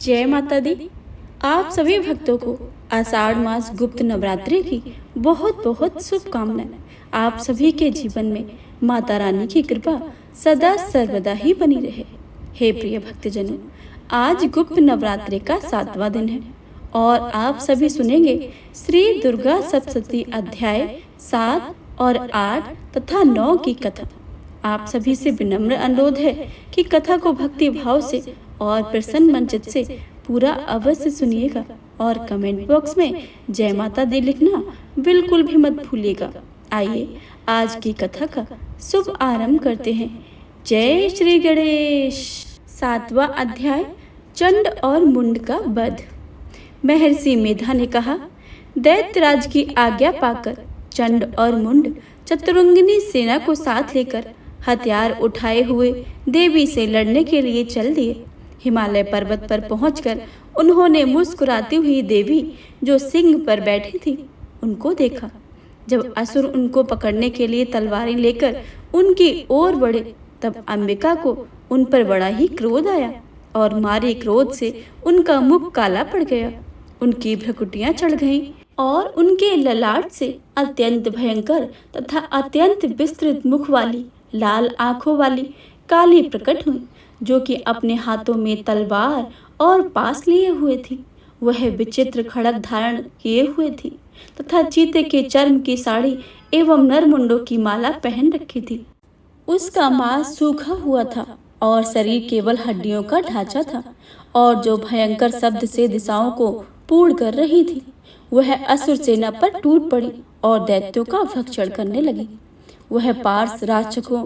जय माता दी। आप सभी भक्तों को आषाढ़ मास गुप्त नवरात्रि की बहुत बहुत शुभकामनाएं। आप सभी के जीवन में माता रानी की कृपा सदा सर्वदा ही बनी रहे। हे प्रिय भक्तजनों, आज गुप्त नवरात्रि का 7वां दिन है और आप सभी सुनेंगे श्री दुर्गा सप्तशती अध्याय 7 और 8 तथा 9 की कथा। आप सभी से विनम्र अनुरोध है कि कथा को भक्ति भाव से और प्रसन्न मन चित्त से पूरा अवश्य सुनिएगा और कमेंट बॉक्स में जय माता दी लिखना बिल्कुल भी मत भूलिएगा। आइए आज की कथा का शुभ आरंभ करते हैं। जय श्री गणेश। 7वां अध्याय, चंड और मुंड का वध। महर्षि मेधा ने कहा, दैत्यराज की आज्ञा पाकर चंड और मुंड चतुरंगिनी सेना को साथ लेकर हथियार उठाए हुए देवी से लड़ने के लिए चल दिए। हिमालय पर्वत पर पहुंचकर उन्होंने मुस्कुराती हुई देवी जो सिंह पर बैठी थी उनको देखा। जब असुर उनको पकड़ने के लिए तलवारें लेकर उनकी ओर बढ़े तब अंबिका को उन पर बड़ा ही क्रोध आया और मारे क्रोध से उनका मुख काला पड़ गया, उनकी भ्रुकुटियां चढ़ गईं और उनके ललाट से अत्यंत भयंकर तथा अत्यंत विस्तृत मुख वाली लाल आंखों वाली काली प्रकट हुई, जो कि अपने हाथों में तलवार और पास लिए हुए थी। वह विचित्र खड़ग धारण किए हुए थी तथा चीते के चर्म की साड़ी एवं नरमुंडों की माला पहन रखी थी। उसका मांस सूखा हुआ था और शरीर केवल हड्डियों का ढांचा था और जो भयंकर शब्द से दिशाओं को पूर्ण कर रही थी वह असुर सेना पर टूट पड़ी और दैत्यों का भक्षण करने लगी। वह पार्स राक्षसों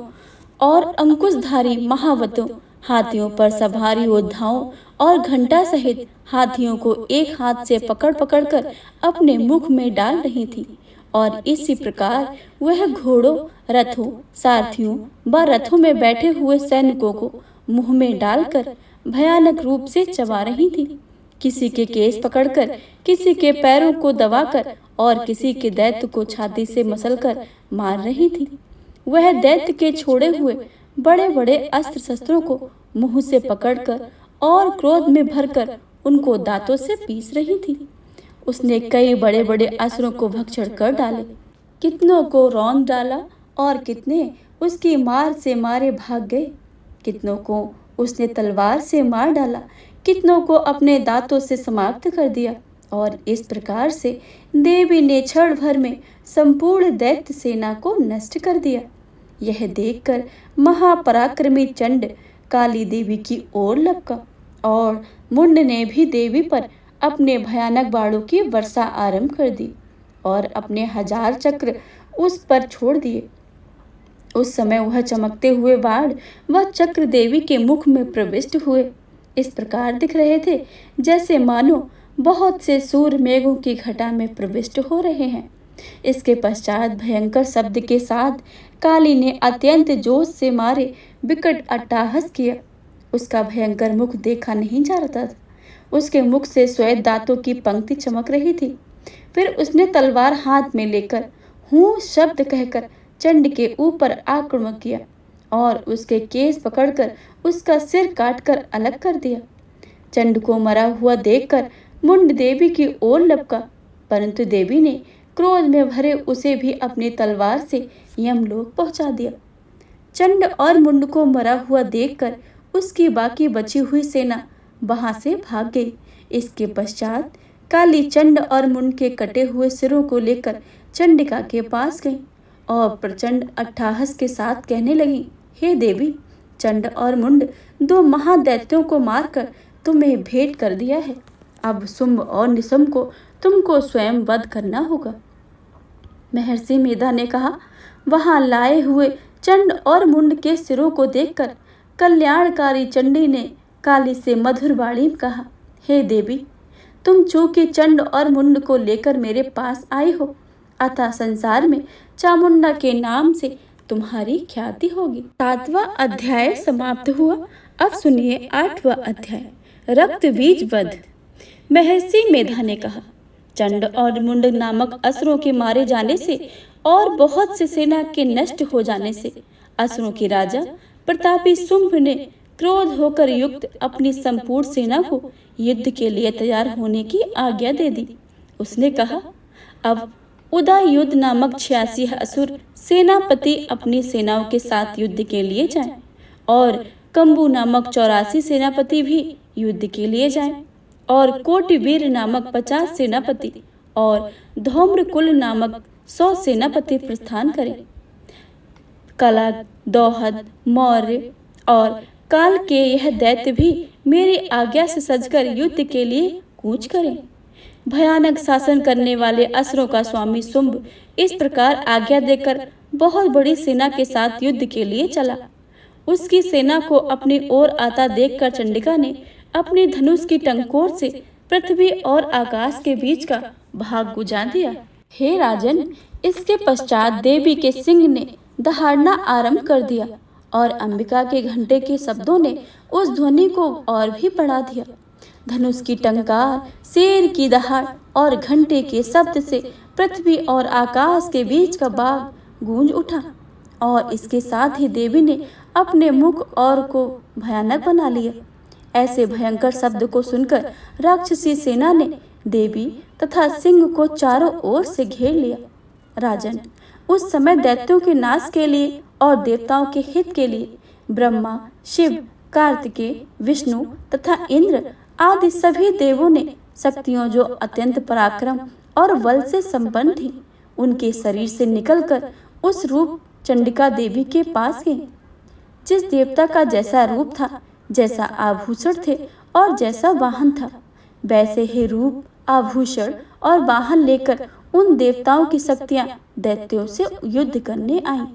और अंकुशधारी महावतों, हाथियों पर सवार योद्धाओं और घंटा सहित हाथियों को एक हाथ से पकड़ पकड़कर अपने मुख में डाल रही थी और इसी प्रकार वह घोड़ों, रथों, सारथियों व रथों में बैठे हुए सैनिकों को मुंह में डालकर भयानक रूप से चबा रही थी। किसी के केस पकड़कर, किसी के पैरों को दबाकर और किसी के दैत्य को छाती से मसलकर मार रही थी। वह दैत्य के छोड़े हुए बड़े बड़े अस्त्र शस्त्रों को मुंह से पकड़कर और क्रोध में भरकर उनको दांतों से पीस रही थी। उसने कई बड़े बड़े असुरों को भक्षण कर डाले, कितनों को रौंद डाला और कितने उसकी मार से मारे भाग गए। कितनों को उसने तलवार से मार डाला, कितनों को अपने दांतों से समाप्त कर दिया और इस प्रकार से देवी ने क्षण भर में संपूर्ण दैत्य सेना को नष्ट कर दिया। यह देखकर महापराक्रमी चंड काली देवी की ओर लपका और मुंड ने भी देवी पर अपने भयानक बाणों की वर्षा आरंभ कर दी और अपने 1000 चक्र उस पर छोड़ दिए। उस समय वह चमकते हुए बाण व चक्र देवी के मुख में प्रविष्ट हुए इस प्रकार दिख रहे थे जैसे मानो बहुत से सूर्य मेघों की घटा में प्रविष्ट हो रहे हैं। इसके पश्चात भयंकर शब्द के साथ काली ने अत्यंत जोश से मारे विकट अट्टहास किया। उसका भयंकर मुख देखा नहीं जा रहा था। उसके मुख से श्वेत दांतों की पंक्ति चमक रही थी। फिर उसने तलवार हाथ में लेकर हूँ शब्द कहकर चंड के ऊपर आक्रमण किया और उसके केस पकड़कर उसका सिर काटकर अलग कर दिया। चंड को मरा हुआ देखकर मुंड देवी की ओर लपका, परंतु देवी ने क्रोध में भरे उसे भी अपनी तलवार से यमलोक पहुंचा दिया। चंड और मुंड को मरा हुआ देखकर उसकी बाकी बची हुई सेना वहां से भाग गई। इसके पश्चात काली चंड और मुंड के कटे हुए सिरों को लेकर चंडिका के पास गई और प्रचंड अट्टहास के साथ कहने लगी, हे देवी, चंड और मुंड 2 महादैत्यों को मारकर तुम्हें भेंट कर दिया है। अब शुंभ और निशुंभ को तुमको स्वयं वध करना होगा। महर्षि मेधा ने कहा, वहां लाए हुए चंड और मुंड के सिरों को देखकर कल्याणकारी चंडी ने काली से मधुर वाणी में कहा, हे देवी, तुम चूंकि चंड और मुंड को लेकर मेरे पास आई हो अतः संसार में चामुंडा के नाम से तुम्हारी ख्याति होगी। 7वां अध्याय समाप्त हुआ। अब सुनिए 8वां अध्याय, रक्त बीज वध। महर्षि मेधा ने कहा, चंड और मुंड नामक असुरों के मारे जाने से और बहुत से सेना के नष्ट हो जाने से असुरों के राजा प्रतापी शुंभ ने क्रोध होकर युक्त अपनी संपूर्ण सेना को युद्ध के लिए तैयार होने की आज्ञा दे दी। उसने कहा, अब उदययुध नामक 86 असुर सेनापति अपनी सेनाओं के साथ युद्ध के लिए जाएं और कंबु नामक 84 सेनापति भी युद्ध के लिए जाएं और कोटिवीर नामक 50 सेनापति और धौम्रकुल नामक 100 सेनापति प्रस्थान करें। कलग, दोहद, मौर्य और काल के यह दैत्य भी मेरी आज्ञा से सजकर युद्ध के लिए कूच करें। भयानक शासन करने वाले असुरों का स्वामी शुंभ इस प्रकार आज्ञा देकर बहुत बड़ी सेना के साथ युद्ध के लिए चला। उसकी सेना को अपनी ओर आता देखकर चंडिका ने अपनी धनुष की टंकोर से पृथ्वी और आकाश के बीच का भाग बुझा दिया। हे राजन, इसके पश्चात देवी के सिंह ने दहाड़ना आरंभ कर दिया और अंबिका के घंटे के शब्दों ने उस ध्वनि को और भी बढ़ा दिया। धनुष की टंकार, शेर की दहाड़ और घंटे के शब्द से पृथ्वी और आकाश के बीच का भाग गूंज उठा और इसके साथ ही देवी ने अपने मुख और को भयानक बना लिया। ऐसे भयंकर शब्द को सुनकर राक्षसी सेना ने देवी तथा सिंह को चारों ओर से घेर लिया। राजन, उस समय दैत्यों के नाश के लिए और देवताओं के हित के लिए ब्रह्मा, शिव, कार्तिकेय, विष्णु तथा इंद्र आदि सभी देवों ने शक्तियों जो अत्यंत पराक्रम और बल से संपन्न थी, उनके शरीर से निकलकर उस रूप चंडिका देवी के पास गए। जिस देवता का जैसा रूप था, जैसा आभूषण थे और जैसा वाहन था, वैसे ही रूप, आभूषण और वाहन लेकर उन देवताओं की शक्तियां दैत्यों से युद्ध करने आईं।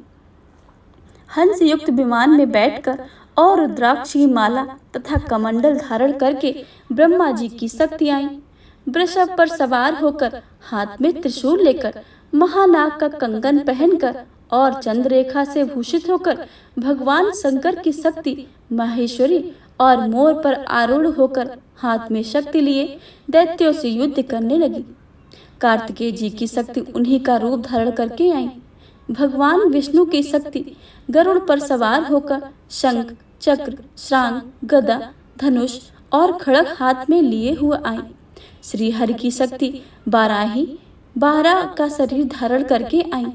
हंस युक्त विमान में बैठकर और रुद्राक्ष की माला तथा कमंडल धारण करके ब्रह्मा जी की शक्ति आई। वृषभ पर सवार होकर, हाथ में त्रिशूल लेकर, महानाग का कंगन पहनकर और चंद्ररेखा से भूषित होकर भगवान शंकर की शक्ति माहेश्वरी और मोर पर आरूढ़ होकर हाथ में शक्ति लिए दैत्यों से युद्ध करने लगी। कार्तिकेय जी की शक्ति उन्हीं का रूप धारण करके आई। भगवान विष्णु की शक्ति गरुड़ पर सवार होकर शंख, चक्र, श्रांग, गदा, धनुष और खड़ग हाथ में लिए हुए आई। श्री हरि की शक्ति बाराही 12 का शरीर धारण करके आई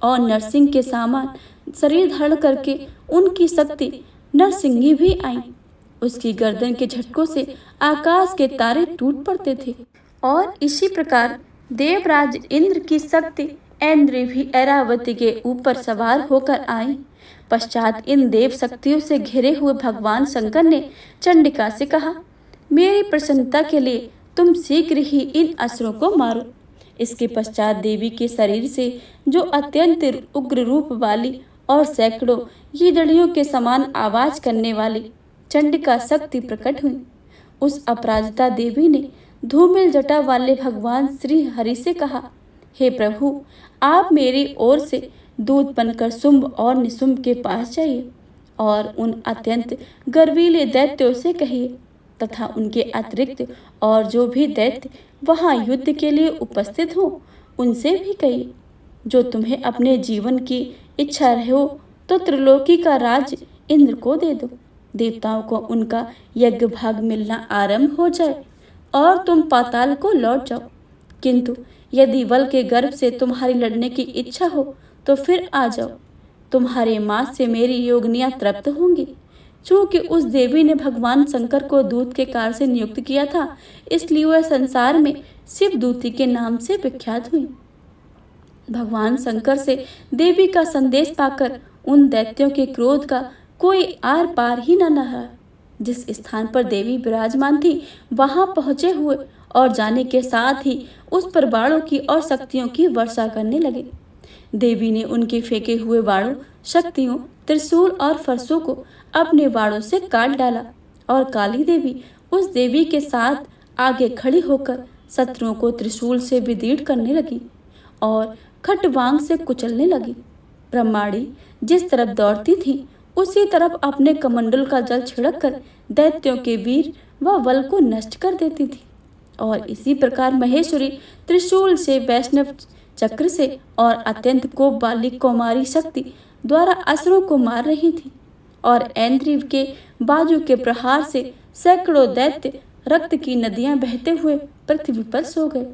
और नरसिंह के समान शरीर धारण करके उनकी शक्ति नरसिंही भी आई। उसकी गर्दन के झटकों से आकाश के तारे टूट पड़ते थे और इसी प्रकार देवराज इंद्र की शक्ति ऐन्द्री भी ऐरावती के ऊपर सवार होकर आई। पश्चात इन देव शक्तियों से घिरे हुए भगवान शंकर ने चंडिका से कहा, मेरी प्रसन्नता के लिए तुम शीघ्र ही इन असुरों को मारो। इसके पश्चात देवी के शरीर से जो अत्यंत उग्र रूप वाली और सैकड़ों ईदड़ियों के समान आवाज करने वाली चंडिका शक्ति प्रकट हुई। उस अपराजिता देवी ने धूमिल जटा वाले भगवान श्री हरि से कहा, हे प्रभु, आप मेरी ओर से दूत बनकर शुंभ और निशुंभ के पास जाइए और उन अत्यंत गर्वीले दैत्यों से कहिए तथा उनके अतिरिक्त और जो भी दैत्य वहां युद्ध के लिए उपस्थित हो उनसे भी कहिए, जो तुम्हें अपने जीवन की इच्छा रहे हो तो त्रिलोकी का राज्य इंद्र को दे दो। देवताओं को उनका यज्ञ भाग मिलना आरंभ हो जाए और तुम पाताल को लौट जाओ। किंतु यदि बल के गर्भ से तुम्हारी लड़ने की इच्छा हो तो फिर आ जाओ। तुम्हारे मांस से मेरी योगिनियां तृप्त होंगी। चूंकि उस देवी ने भगवान शंकर को दूत के कार्य से नियुक्त किया था, इसलिए वह संसार में शिव दूती के नाम से विख्यात हुई। भगवान शंकर से देवी का संदेश पाकर उन दैत्यों के क्रोध का कोई आर पार ही न रहा। जिस स्थान पर देवी विराजमान थी वहां पहुंचे हुए और जाने के साथ ही उस पर बाणों की और शक्तियों की वर्षा करने लगे। देवी ने उनके फेंके हुए बाणों, शक्तियों, त्रिशूल और फरसों को अपने बाणों से काट डाला और काली देवी उस देवी के साथ आगे खड़ी होकर शत्रुओं को त्रिशूल से विदीर्ण करने लगी और खटवांग से कुचलने लगी। ब्रह्माणी जिस तरफ दौड़ती थी उसी तरफ अपने कमंडल का जल छिड़क कर दैत्यों के वीर व बल को नष्ट कर देती थी और इसी प्रकार महेश्वरी त्रिशूल से, वैष्णव चक्र से और अत्यंत कोप वाली कौमारी शक्ति द्वारा असुरों को मार रही थी। और ऐन्द्री के बाजू के प्रहार से सैकड़ों दैत्य रक्त की नदियां बहते हुए पृथ्वी पर सो गए।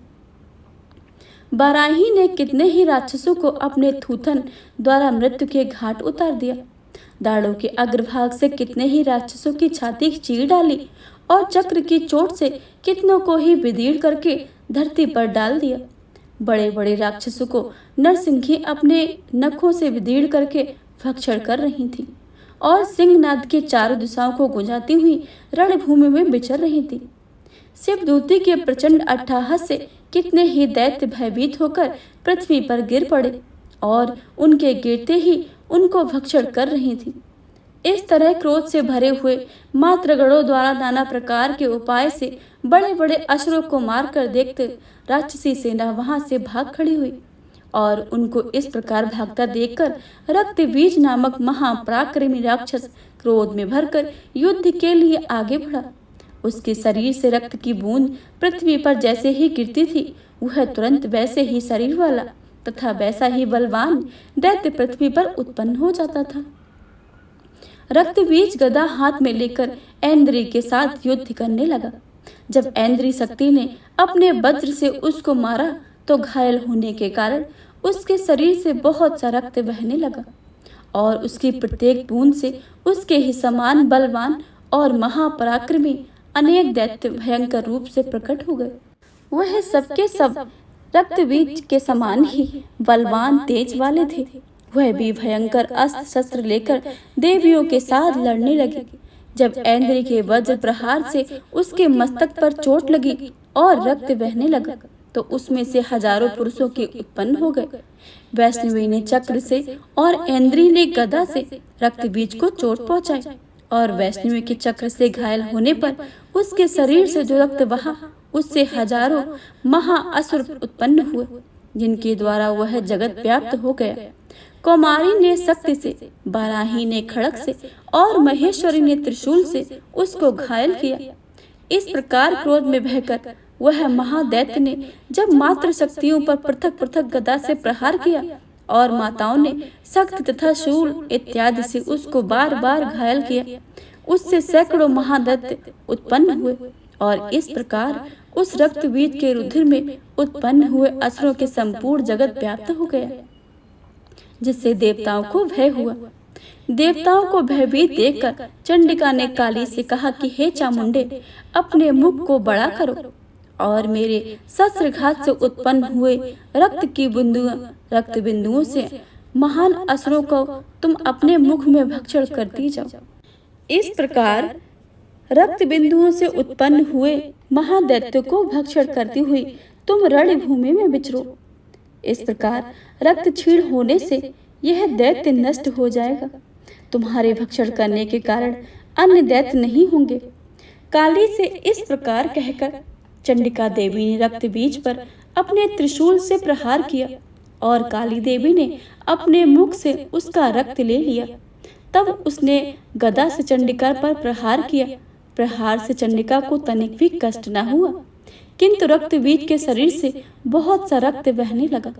बाराही ने कितने ही राक्षसों को अपने थूथन द्वारा मृत्यु के घाट उतार दिया। दाढ़ों के अग्रभाग से कितने ही राक्षसों की छाती चीर डाली और चक्र की चोट से कितनों को ही विदीर्ण करके धरती पर डाल दिया। बड़े बड़े राक्षसों को नरसिंही अपने नखों से विदीर्ण करके भक्षण कर रही थी और सिंहनाद के चारों दिशाओं को गुंजाती हुई रणभूमि में विचर रही थी। शिवदूती के प्रचंड अट्टहास से कितने ही दैत्य भयभीत होकर पृथ्वी पर गिर पड़े और उनके गिरते ही उनको भक्षण कर रही थी। इस तरह क्रोध से भरे हुए मातृगणों द्वारा नाना प्रकार के उपाय से बड़े बड़े असुरों को मारकर देखते राक्षसी सेना वहां से भाग खड़ी हुई और उनको इस प्रकार भागता देखकर रक्तबीज नामक महापराक्रमी राक्षस क्रोध में भरकर युद्ध के लिए आगे बढ़ा। उसके शरीर से रक्त की बूंद पृथ्वी पर जैसे ही गिरती थी, वह तुरंत वैसे ही शरीर वाला तथा वैसा ही बलवान दैत्य पृथ्वी पर उत्पन्न हो जाता था। रक्तबीज गदा हाथ में लेकर ऐन्द्री के साथ युद्ध करने लगा। जब ऐन्द्री शक्ति ने अपने वज्र से उसको मारा तो घायल होने के कारण उसके शरीर से बहुत सा रक्त बहने लगा और उसकी प्रत्येक बूंद से उसके ही समान बलवान और महापराक्रमी अनेक दैत्य भयंकर रूप से प्रकट हो गए। वह सबके सब रक्तबीज के समान ही बलवान तेज वाले थे। वह भी भयंकर अस्त्र शस्त्र लेकर देवियों के साथ लड़ने लगे। जब ऐन्द्री के वज्र प्रहार से उसके मस्तक पर चोट लगी और रक्त बहने लगा तो उसमें से हजारों पुरुषों के उत्पन्न हो गए। वैष्णवी ने चक्र से और ऐन्द्री ने गदा से रक्तबीज को चोट पहुंचाई और वैष्णवी के चक्र से घायल होने पर उसके शरीर से जो रक्त बहा उससे हजारों महाअसुर उत्पन्न हुए जिनके द्वारा वह जगत व्याप्त हो गया। कौमारी ने शक्ति से, बाराही ने खड़ग से और महेश्वरी ने त्रिशूल से उसको घायल किया। इस प्रकार क्रोध में बहकर वह महादैत्य ने जब मात्र शक्तियों पर पृथक पृथक गदा से प्रहार किया और माताओं ने सख्त तथा शूल इत्यादि से उसको बार बार घायल किया, उससे सैकड़ों महादैत्य उत्पन्न हुए और इस प्रकार उस रक्तबीज के रुधिर में उत्पन्न हुए असुरों के संपूर्ण जगत व्याप्त हो गया, जिससे देवताओं को भय हुआ। देवताओं को भयभीत देखकर चंडिका ने काली से कहा कि हे चामुंडे, अपने मुख को बड़ा करो और मेरे शस्त्रघात से उत्पन्न हुए रक्त बिंदुओं से महान असुरों को तुम अपने मुख में भक्षण करती जाओ। इस प्रकार रक्त बिंदुओं से उत्पन्न हुए महादैत्य को भक्षण करती हुई तुम रणभूमि में विचरो। इस प्रकार रक्त क्षीण होने से यह दैत्य नष्ट हो जाएगा। तुम्हारे भक्षण करने के कारण अन्य दैत्य नहीं होंगे। काली से इस प्रकार कहकर चंडिका देवी ने रक्तबीज पर अपने त्रिशूल से प्रहार किया और काली देवी ने अपने मुख से उसका रक्त ले लिया। तब उसने गदा से चंडिका पर प्रहार किया। प्रहार से चंडिका को तनिक भी कष्ट न हुआ, किंतु रक्तबीज के शरीर से बहुत सा रक्त बहने लगा।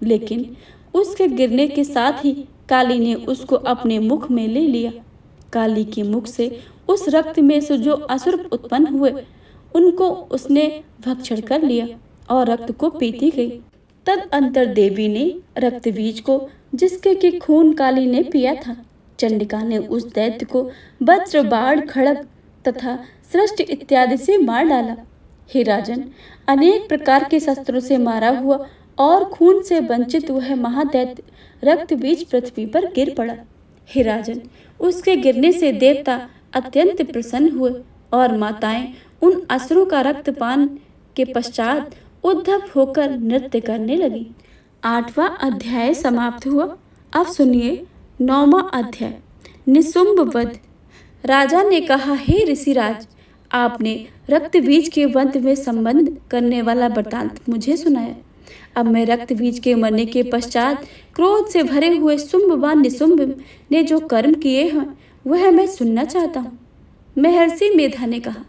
लेकिन उसके गिरने के साथ ही काली ने उसको अपने मुख में ले लिया। काली के मुख से उस रक्त में से जो असुर उत्पन्न हुए उनको उसने भक्षण कर लिया और रक्त को पीती गई। तदअंतर देवी ने रक्तबीज को, जिसके कि खून काली ने पिया था, चंडिका ने उस दैत्य को वज्र, बाण, खड़ग तथा सृष्टि इत्यादि से मार डाला। हे राजन, अनेक प्रकार के शस्त्रों से मारा हुआ और खून से वंचित वह महादैत्य रक्तबीज पृथ्वी पर गिर पड़ा। हे राजन, उसके गिरने से देवता अत्यंत प्रसन्न हुए और माताएं उन असुरों का रक्तपान के पश्चात उद्धव होकर नृत्य करने लगी। 8वां अध्याय समाप्त हुआ। अब सुनिए 9वां अध्याय, निशुंभ वध। राजा ने कहा, हे ऋषिराज, आपने रक्तबीज के वध में संबंध करने वाला वृतांत मुझे सुनाया। अब मैं रक्तबीज के मरने के पश्चात क्रोध से भरे हुए शुंभ व निशुंभ ने जो कर्म किए हैं वह मैं सुनना चाहता हूँ। महर्षि मेधा ने कहा,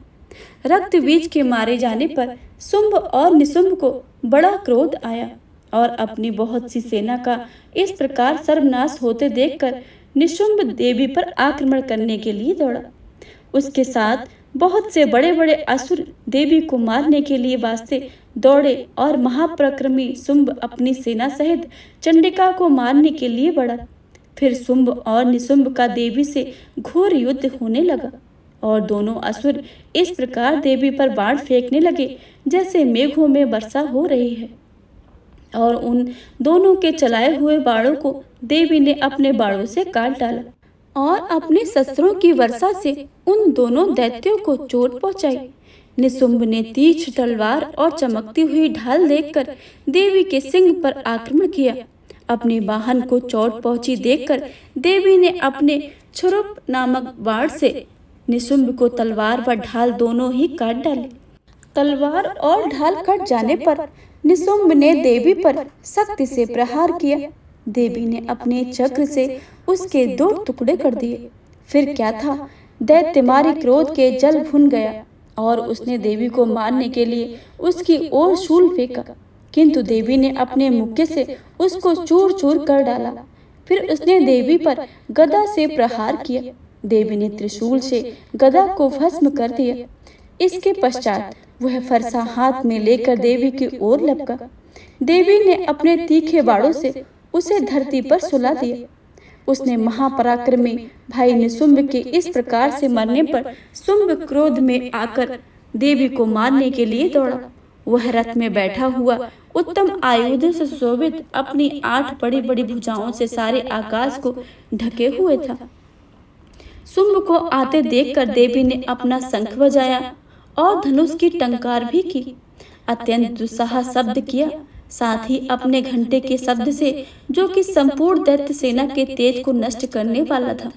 रक्तबीज के मारे जाने पर शुंभ और निशुंभ को बड़ा क्रोध आया और अपनी बहुत सी सेना का इस प्रकार सर्वनाश होते देखकर निशुंभ देवी पर आक्रमण करने के लिए दौड़ा। उसके साथ बहुत से बड़े बड़े असुर देवी को मारने के लिए वास्ते दौड़े और महापराक्रमी शुंभ अपनी सेना सहित चंडिका को मारने के लिए बढ़ा। फिर शुंभ और निशुंभ का देवी से घोर युद्ध होने लगा और दोनों असुर इस प्रकार देवी पर बाण फेंकने लगे जैसे मेघों में वर्षा हो रही है, और उन दोनों के चलाए हुए बाणों को देवी ने अपने बाणों से काट डाला और अपने शस्त्रों की वर्षा से उन दोनों दैत्यों को चोट पहुंचाई। निशुंभ ने तीक्ष्ण तलवार और चमकती हुई ढाल देखकर देवी के सिंह पर आक्रमण किया। अपने वाहन को चोट पहुंची देखकर देवी ने अपने छुरुप नामक बाण से निशुंभ को तलवार व ढाल दोनों ही काट डाले। तलवार और ढाल कट जाने पर निशुंभ ने देवी पर सख्ती से प्रहार किया। देवी ने अपने चक्र से उसके 2 टुकड़े कर दिए। फिर क्या था, दैत्यमारी क्रोध के जल भुन गया और उसने देवी को मारने के लिए उसकी ओर शूल फेंका, किंतु देवी ने अपने मुक्के से उसको चूर चूर कर डाला। फिर उसने देवी पर गदा से प्रहार किया। देवी ने त्रिशूल से गदा को भस्म कर दिया। इसके पश्चात वह फरसा हाथ में लेकर देवी की ओर लपका। देवी ने अपने तीखे बाणों से उसे धरती पर सुला दिया। उसने महापराक्रमी भाई निशुंभ के इस प्रकार से मरने पर शुंभ क्रोध में आकर देवी को मारने के लिए दौड़ा। वह रथ में बैठा हुआ उत्तम आयुधों से सुशोभित अपनी 8 बड़ी बड़ी भुजाओं से सारे आकाश को ढके हुए था। शुंभ को आते देखकर देवी ने अपना शंख बजाया और धनुष की टंकार भी की। अत्यंत दुस्साह शब्द किया, साथ ही अपने घंटे के शब्द से, जो कि संपूर्ण दैत्य सेना के तेज को नष्ट करने वाला था,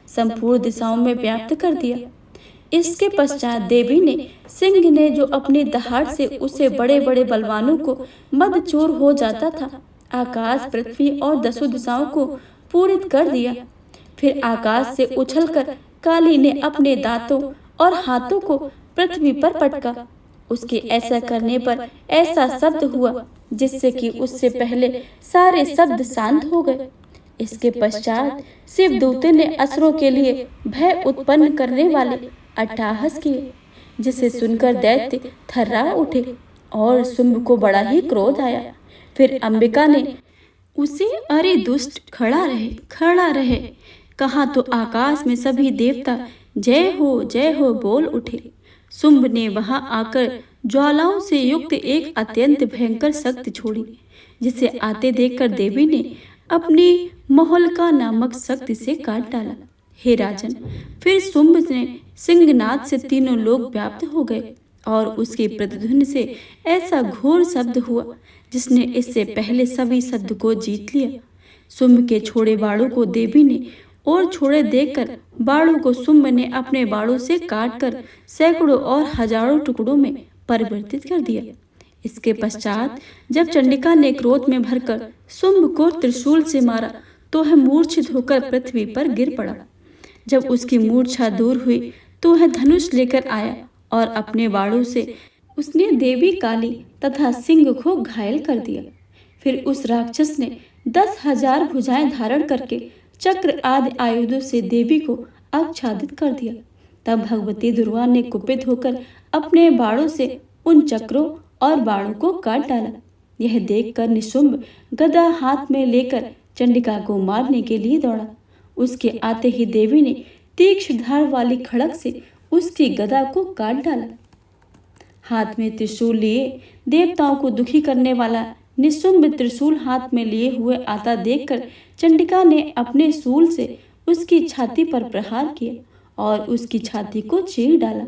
संपूर्ण दिशाओं में व्याप्त कर दिया। इसके पश्चात देवी ने सिंह ने, जो अपनी दहाड़ से उसे बड़े बड़े बलवानों को मदचूर हो जाता था, आकाश पृथ्वी और 10 दिशाओं को पूरित कर दिया। फिर आकाश से उछलकर काली ने अपने दांतों और हाथों को पृथ्वी पर पटका। उसके ऐसा करने पर ऐसा शब्द हुआ जिससे कि उससे पहले सारे शब्द शांत हो गए। इसके पश्चात शिवदूत ने असुरों के लिए भय उत्पन्न करने वाले अट्टहास किए, जिसे सुनकर दैत्य थर्रा उठे और शुंभ को बड़ा ही क्रोध आया। फिर अंबिका ने उसे अरे दुष्ट, खड़ा रहे कहा तो आकाश में सभी देवता जय हो बोल उठे। शुंभ ने वहां आकर ज्वालाओं से युक्त एक अत्यंत भयंकर शक्ति छोड़ी, जिसे आते देखकर देवी ने अपनी मोहलका नामक शक्ति से काट डाला। हे राजन, फिर शुंभ ने सिंहनाद से तीनों लोग व्याप्त हो गए और उसके प्रतिध्वनि से ऐसा घोर शब्द हुआ जिसने इससे पहले सभी शब्द को जीत लिया। शुंभ के छोड़े बाणों को देवी ने और छोड़े देखकर बाणों को शुंभ ने अपने बाणों से काटकर सैकड़ों और हजारों टुकड़ों में परिवर्तित कर दिया। इसके पश्चात जब चंडिका ने क्रोध में भरकर शुंभ को त्रिशूल से मारा तो वह मूर्छित होकर पृथ्वी पर गिर पड़ा। जब उसकी मूर्छा दूर हुई तो वह धनुष लेकर आया और अपने बाणों से उसने देवी काली तथा सिंह को घायल कर दिया। फिर उस राक्षस ने 10,000 भुजाएं धारण करके चक्र आदि आयुधों से देवी को आच्छादित कर दिया। तब भगवती दुर्गा ने कुपित होकर अपने बाणों से उन चक्रों और बाणों को काट डाला। यह देखकर निशुंभ गदा हाथ में लेकर चंडिका को मारने के लिए दौड़ा। उसके आते ही देवी ने तीक्ष्ण धार वाली खड़ग से उसकी गदा को काट डाला। हाथ में त्रिशूल लिए देवताओं को दुखी करने वाला निशुंभ त्रिशूल हाथ में लिए हुए आता देखकर चंडिका ने अपने शूल से उसकी छाती पर प्रहार किया और उसकी छाती को चीर डाला।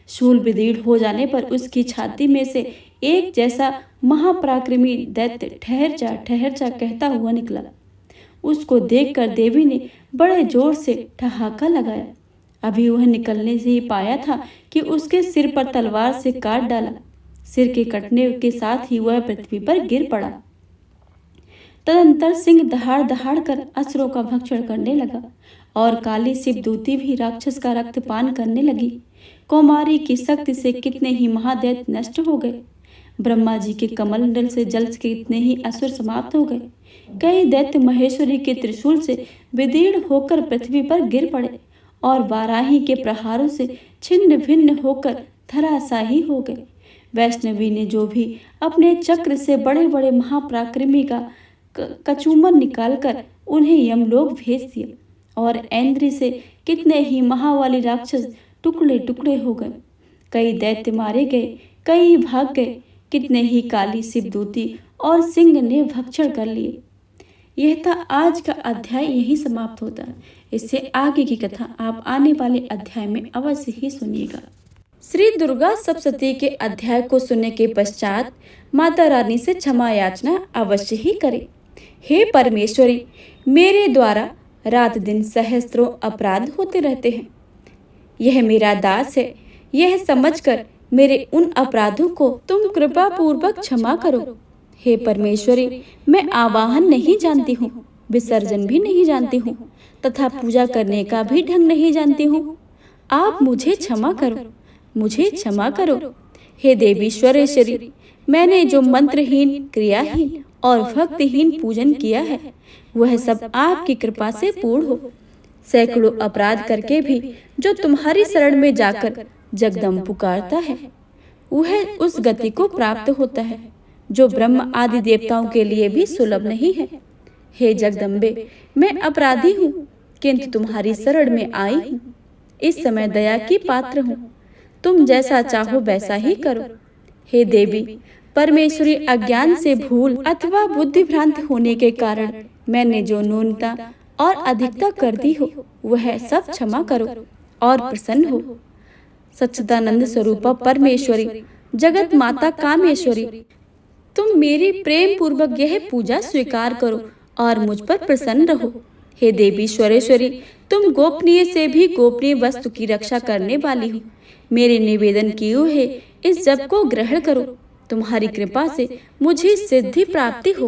शूल विदीर्ण हो जाने पर उसकी छाती में से एक जैसा महापराक्रमी दैत्य ठहर जा कहता हुआ निकला। उसको देखकर देवी ने बड़े जोर से ठहाका लगाया। अभी वह निकलने से ही पाया था कि उसके सिर पर तलवार से काट डाला। सिर के कटने के साथ ही वह पृथ्वी पर गिर पड़ा। तदंतर सिंह दहाड़ दहाड़ कर असुरों का भक्षण करने लगा और काली शिवदूती भी राक्षस का रक्तपान करने लगी। कौमारी की शक्ति से कितने ही महादैत्य नष्ट हो गए। ब्रह्मा जी के कमंडल से जल के कितने ही असुर समाप्त हो गए। कई दैत्य महेश्वरी के त्रिशूल से विदीर्ण होकर पृथ्वी पर गिर पड़े और वाराही के प्रहारों से छिन्न भिन्न होकर धराशायी हो गए। वैष्णवी ने जो भी अपने चक्र से बड़े बड़े महापराक्रमी का कचूमर निकालकर उन्हें यमलोक भेज दिया और ऐन्द्री से कितने ही महावाली राक्षस टुकड़े टुकड़े हो गए। कई दैत्य मारे गए, कई भाग गए, कितने ही काली शिवदूती और सिंह ने भक्षण कर लिए। यह था आज का अध्याय, यही समाप्त होता है। इससे आगे की कथा आप आने वाले अध्याय में अवश्य ही सुनिएगा। श्री दुर्गा सप्तशती के अध्याय को सुनने के पश्चात माता रानी से क्षमा याचना अवश्य ही करें। हे परमेश्वरी, मेरे द्वारा रात दिन सहस्त्रों अपराध होते रहते हैं। यह मेरा दास है, यह समझकर मेरे उन अपराधों को तुम कृपा पूर्वक क्षमा करो। हे परमेश्वरी, मैं आवाहन नहीं जानती हूँ, विसर्जन भी नहीं जानती हूँ तथा पूजा करने का भी ढंग नहीं जानती हूँ। आप मुझे क्षमा करो, मुझे क्षमा करो। हे देवी स्वरेश्वरी, मैंने जो मंत्रहीन, क्रियाहीन और भक्तिहीन पूजन किया है वह सब आपकी कृपा से पूर्ण हो। सैकड़ों अपराध करके भी जो तुम्हारी शरण में जाकर जगदम्ब पुकारता है वह उस गति को प्राप्त होता है जो ब्रह्म आदि देवताओं के लिए भी सुलभ नहीं है। हे जगदम्बे, मैं अपराधी हूँ किंतु तुम्हारी शरण में आई हूँ। इस समय दया की पात्र हूँ, तुम जैसा चाहो वैसा ही करो। हे देवी परमेश्वरी, अज्ञान से भूल अथवा बुद्धि भ्रांत होने के कारण मैंने जो न्यूनता और अधिकता कर दी हो वह सब क्षमा करो और प्रसन्न हो। सच्चिदानंद स्वरूपा परमेश्वरी, जगत माता कामेश्वरी, तुम मेरी प्रेम पूर्वक यह पूजा स्वीकार करो और मुझ पर प्रसन्न रहो। हे देवी स्वरेश्वरी, तुम गोपनीय से भी गोपनीय वस्तु की रक्षा करने वाली हो। मेरे निवेदन किए हुए इस जप को ग्रहण करो। तुम्हारी कृपा से मुझे सिद्धि प्राप्ति हो।